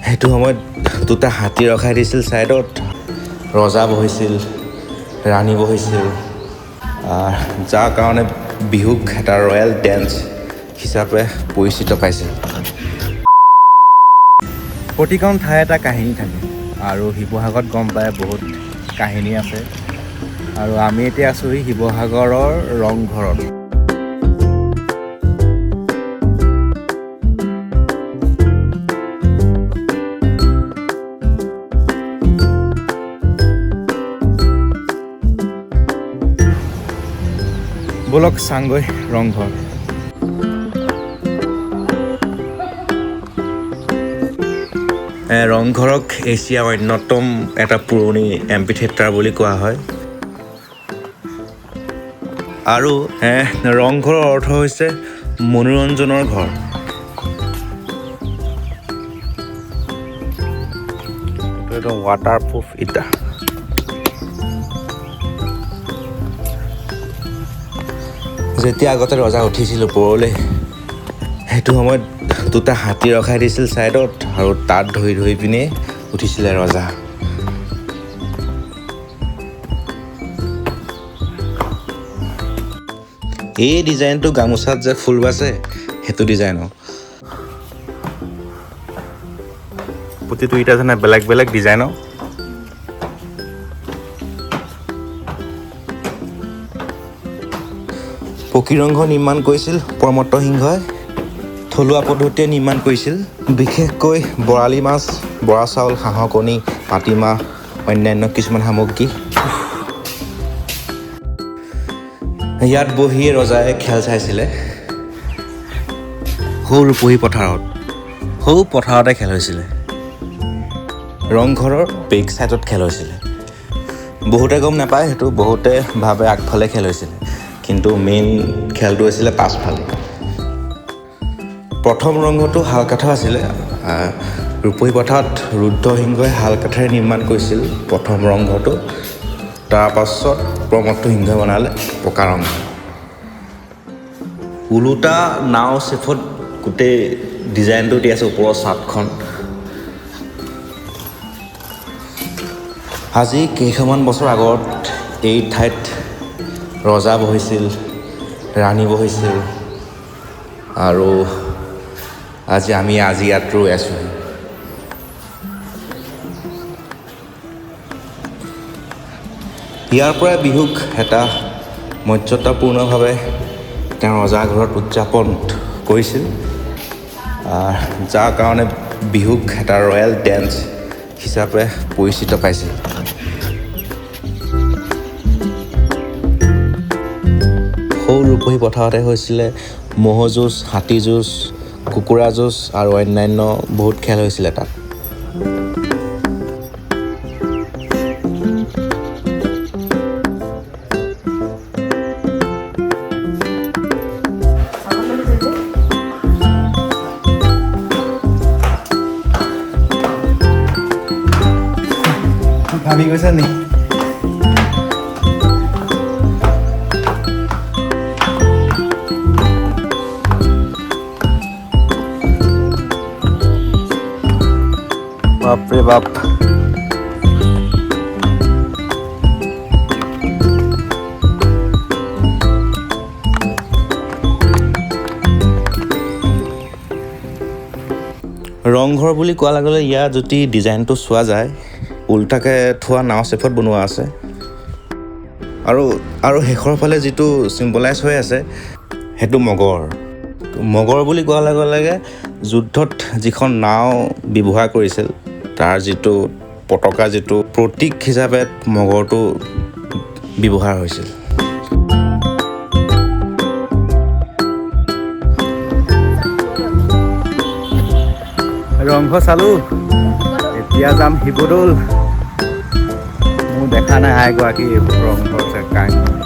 সেইটো সময়ত দুটা হাতী ৰখাই দিছিল ছাইডত, ৰজা বহিছিল, ৰাণী বহিছিল, যাৰ কাৰণে বিহুক এটা ৰয়েল ডেন্স হিচাপে পৰিচিত পাইছিল। প্ৰতিখন ঠাই এটা কাহিনী থাকে আৰু শিৱসাগৰত গম পাই বহুত কাহিনী আছে। আৰু আমি এতিয়া আছোঁহি শিৱসাগৰৰ ৰংঘৰত। বলক চাংগৈ ৰংঘৰ। ৰংঘৰক এছিয়াৰ অন্যতম এটা পুৰণি এম্পি থিয়েটাৰ বুলি কোৱা হয়। আৰু ৰংঘৰৰ অৰ্থ হৈছে মনোৰঞ্জনৰ ঘৰ। এইটো ৱাটাৰপ্ৰুফ ইটা। যেতিয়া আগতে ৰজা উঠিছিল ওপৰলৈ, সেইটো সময়ত দুটা হাতী ৰখাই দিছিল ছাইডত আৰু তাত ধৰি ধৰি পিনে উঠিছিলে ৰজা। এই ডিজাইনটো গামোচাত যে ফুল বাছে সেইটো ডিজাইনৰ। প্ৰতিটো ইটা যেনে বেলেগ বেলেগ ডিজাইনৰ। পকী ৰংঘৰ নিৰ্মাণ কৰিছিল পৰমত্ত সিংহই। থলুৱা পদ্ধতিৰে নিৰ্মাণ কৰিছিল। বিশেষকৈ বৰালি মাছ, বৰা চাউল, হাঁহৰ কণী, মাটিমাহ, অন্যান্য কিছুমান সামগ্ৰী। ইয়াত বহিয়ে ৰজাই খেল চাইছিলে। সৰু পথাৰতে খেল হৈছিলে। ৰংঘৰৰ বেক চাইডত খেল হৈছিলে। বহুতে গম নাপায় সেইটো, বহুতে ভাবে আগফালে খেল হৈছিলে, কিন্তু মেইন খেলটো হৈছিলে পাছফালে। প্ৰথম ৰংঘৰটো শাল কাঠৰ আছিলে। ৰূপহী পথাৰত ৰুদ্ৰসিংহই শাল কাঠেৰে নিৰ্মাণ কৰিছিল প্ৰথম ৰংঘৰটো। তাৰপাছত প্ৰমত্ত সিংহই বনালে পকা ৰংঘৰ। ওলোটা নাও চেফত গোটেই ডিজাইনটো দি আছে ওপৰৰ চাটখন। আজি কেইশমান বছৰ আগত এই ঠাইত ৰজা বহিছিল, ৰাণী বহিছিল, আৰু আমি ইয়াত ৰৈ আছোঁ। ইয়াৰ পৰা বিহুক এটা মৰ্যাদাপূৰ্ণভাৱে তেওঁ ৰজা ঘৰত উদযাপন কৰিছিল, যাৰ কাৰণে বিহুক এটা ৰয়েল ডেন্স হিচাপে পৰিচিত পাইছিল। সৌ ৰূপহী পথাৰতে হৈছিলে ম'হ যুঁজ, হাতী যুঁজ, কুকুৰা যুঁজ আৰু অন্যান্য বহুত খেল হৈছিলে তাত। ভাবি গৈছা নি? বাপৰে বাপ। ৰংঘৰ বুলি কোৱাৰ লগে লগে ইয়াৰ যদি ডিজাইনটো চোৱা যায়, উল্টাকে থোৱা নাও চেফত বনোৱা আছে। আৰু শেষৰ ফালে যিটো চিম্বলাইজ হৈ আছে সেইটো মগৰ বুলি কোৱাৰ লগে লগে যুদ্ধত যিখন নাও ব্যৱহাৰ কৰিছিল তাৰ যিটো পতাকা, যিটো প্ৰতীক হিচাপে মগৰটো ব্যৱহাৰ হৈছিল। ৰংঘৰ চালোঁ, এতিয়া যাম শিৱদৌল। মোৰ দেখা নাই এগৰাকী ৰংঘৰ কাহিনী।